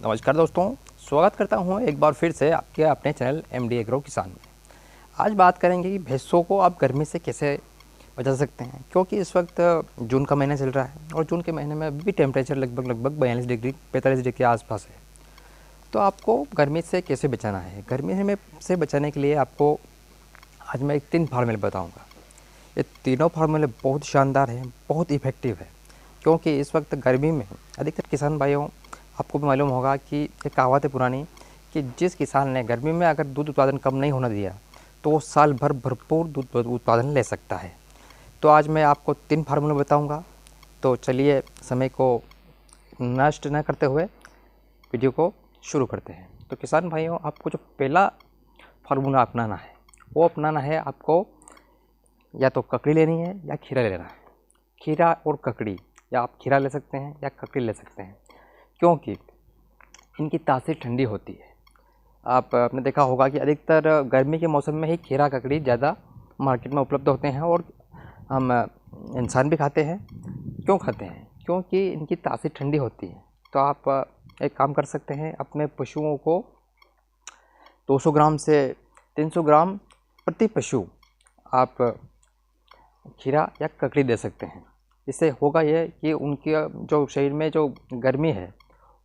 नमस्कार दोस्तों, स्वागत करता हूं एक बार फिर से आपके अपने चैनल एमडी एग्रो किसान में। आज बात करेंगे कि भैंसों को आप गर्मी से कैसे बचा सकते हैं, क्योंकि इस वक्त जून का महीना चल रहा है और जून के महीने में अभी भी टेम्परेचर लगभग 42 डिग्री 45 डिग्री के आसपास है। तो आपको गर्मी से कैसे बचाना है। गर्मी में से बचाने के लिए आपको आज मैं 3 फार्मूले बताऊँगा। ये तीनों फार्मूले बहुत शानदार हैं, बहुत इफ़ेक्टिव है, क्योंकि इस वक्त गर्मी में अधिकतर किसान भाइयों, आपको भी मालूम होगा कि एक कहावत है पुरानी कि जिस किसान ने गर्मी में अगर दूध उत्पादन कम नहीं होने दिया तो वो साल भर भरपूर दूध उत्पादन ले सकता है। तो आज मैं आपको 3 फार्मूले बताऊंगा। तो चलिए समय को नष्ट न करते हुए वीडियो को शुरू करते हैं। तो किसान भाइयों, आपको जो पहला फार्मूला अपनाना है वो अपनाना है, आपको या तो ककड़ी लेनी है या खीरा लेना है। खीरा और ककड़ी, या आप खीरा ले सकते हैं या ककड़ी ले सकते हैं, क्योंकि इनकी तासीर ठंडी होती है। आपने देखा होगा कि अधिकतर गर्मी के मौसम में ही खीरा ककड़ी ज़्यादा मार्केट में उपलब्ध होते हैं और हम इंसान भी खाते हैं। क्यों खाते हैं? क्योंकि इनकी तासीर ठंडी होती है। तो आप एक काम कर सकते हैं, अपने पशुओं को 200 ग्राम से 300 ग्राम प्रति पशु आप खीरा या ककड़ी दे सकते हैं। इससे होगा ये कि उनके जो शरीर में जो गर्मी है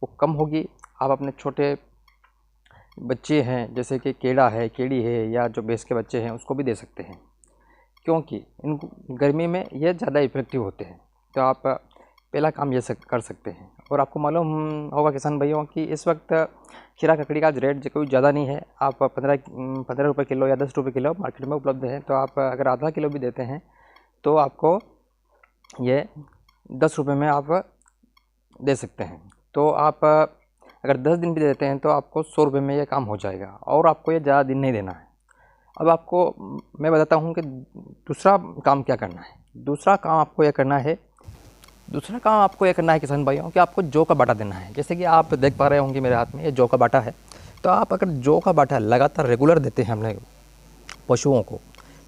वो कम होगी। आप अपने छोटे बच्चे हैं, जैसे कि केड़ा है, केड़ी है, या जो भैंस के बच्चे हैं उसको भी दे सकते हैं, क्योंकि इन गर्मी में ये ज़्यादा इफ़ेक्टिव होते हैं। तो आप पहला काम ये कर सकते हैं। और आपको मालूम होगा किसान भाइयों कि इस वक्त खीरा ककड़ी का रेट कोई ज़्यादा नहीं है। आप 15 रुपये किलो या 10 रुपये किलो मार्केट में उपलब्ध है। तो आप अगर आधा किलो भी देते हैं तो आपको ये 10 रुपये में आप दे सकते हैं। तो आप अगर 10 दिन भी देते हैं तो आपको 100 रुपये में ये काम हो जाएगा, और आपको ये ज़्यादा दिन नहीं देना है। अब आपको मैं बताता हूँ कि दूसरा काम क्या करना है। दूसरा काम आपको ये करना है किसान भाइयों कि आपको जौ का बाटा देना है। जैसे कि आप देख पा रहे होंगे मेरे हाथ में ये जौ का बाटा है। तो आप अगर जौ का बाटा लगातार रेगुलर देते हैं अपने पशुओं को,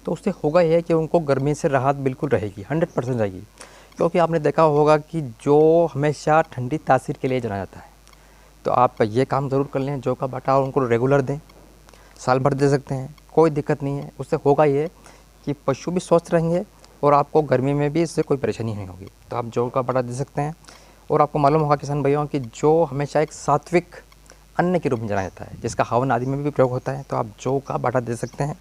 तो उससे होगा यह कि उनको गर्मी से राहत बिल्कुल रहेगी, 100% रहेगी। क्योंकि आपने देखा होगा कि जौ हमेशा ठंडी तासीर के लिए जाना जाता है। तो आप ये काम ज़रूर कर लें, जौ का बाटा, और उनको रेगुलर दें। साल भर दे सकते हैं, कोई दिक्कत नहीं है। उससे होगा ये कि पशु भी स्वस्थ रहेंगे और आपको गर्मी में भी इससे कोई परेशानी नहीं होगी। तो आप जौ का बाटा दे सकते हैं। और आपको मालूम होगा किसान भाइयों कि जौ हमेशा एक सात्विक अन्न के रूप में जाना जाता है, जिसका हवन आदि में भी प्रयोग होता है। तो आप जौ का बाटा दे सकते हैं,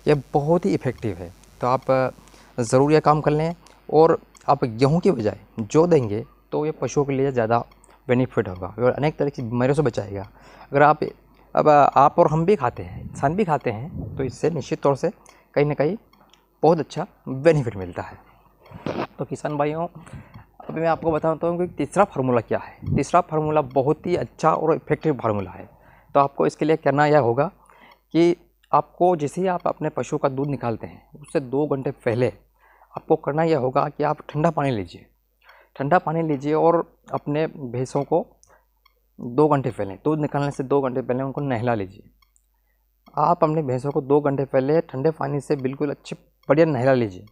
ये बहुत ही इफ़ेक्टिव है। तो आप ज़रूर यह काम कर लें। और आप गेहूं की बजाय जौ देंगे तो ये पशुओं के लिए ज़्यादा बेनिफिट होगा और अनेक तरह की बीमारियों से बचाएगा। अगर आप और हम भी खाते हैं, इंसान भी खाते हैं, तो इससे निश्चित तौर से कहीं ना कहीं बहुत अच्छा बेनिफिट मिलता है। तो किसान भाइयों, अभी मैं आपको बताता हूँ कि तीसरा फार्मूला क्या है। तीसरा फार्मूला बहुत ही अच्छा और इफेक्टिव फार्मूला है। तो आपको इसके लिए करना यह होगा कि आपको जैसे ही आप अपने पशु का दूध निकालते हैं उससे 2 घंटे पहले आपको करना यह होगा कि आप ठंडा पानी लीजिए और अपने भैंसों को 2 घंटे पहले, दूध निकालने से 2 घंटे पहले उनको नहला लीजिए। आप अपने भैंसों को 2 घंटे पहले ठंडे पानी से बिल्कुल अच्छे बढ़िया नहला लीजिए।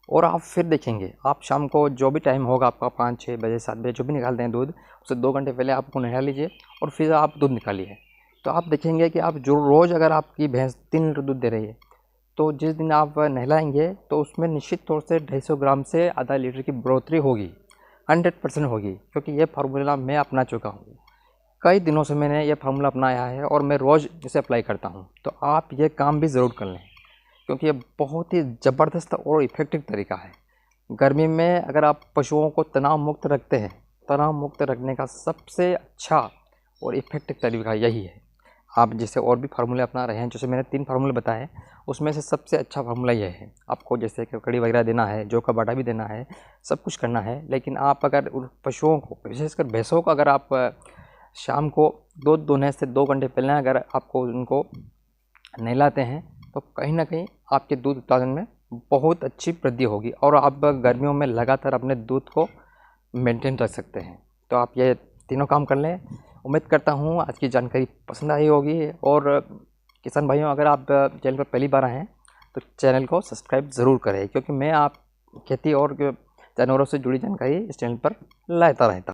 और आप फिर देखेंगे, आप शाम को जो भी टाइम होगा आपका, 5-6 बजे 7 बजे जो भी निकालते हैं दूध, उससे 2 घंटे पहले आपको नहला लीजिए और फिर आप दूध निकालिए। तो आप देखेंगे कि आप जो रोज़ अगर आपकी भैंस 3 लीटर दूध दे रही है, तो जिस दिन आप नहलाएंगे तो उसमें निश्चित तौर से 250 ग्राम से आधा लीटर की बढ़ोतरी होगी, 100% होगी। क्योंकि ये फार्मूला मैं अपना चुका हूँ, कई दिनों से मैंने ये फार्मूला अपनाया है और मैं रोज़ इसे अप्लाई करता हूँ। तो आप ये काम भी ज़रूर कर लें, क्योंकि ये बहुत ही ज़बरदस्त और इफ़ेक्टिव तरीका है। गर्मी में अगर आप पशुओं को तनाव मुक्त रखते हैं, तनाव मुक्त रखने का सबसे अच्छा और इफ़ेक्टिव तरीका यही है। आप जैसे और भी फार्मूले अपना रहे हैं, जैसे मैंने 3 फार्मूले बताए, उसमें से सबसे अच्छा फार्मूला यह है। आपको जैसे कि ककड़ी वगैरह देना है, जौ का बाटा भी देना है, सब कुछ करना है। लेकिन आप अगर उन पशुओं को, विशेषकर भैंसों को, अगर आप शाम को दूध दोहने से 2 घंटे पहले अगर आपको उनको नहलाते हैं, तो कहीं ना कहीं आपके दूध उत्पादन में बहुत अच्छी वृद्धि होगी और आप गर्मियों में लगातार अपने दूध को मेंटेन रख सकते हैं। तो आप ये तीनों काम कर लें। उम्मीद करता हूँ आज की जानकारी पसंद आई होगी। और किसान भाइयों, अगर आप चैनल पर पहली बार आए हैं तो चैनल को सब्सक्राइब ज़रूर करें, क्योंकि मैं आप खेती और जानवरों से जुड़ी जानकारी इस चैनल पर लाता रहता हूँ।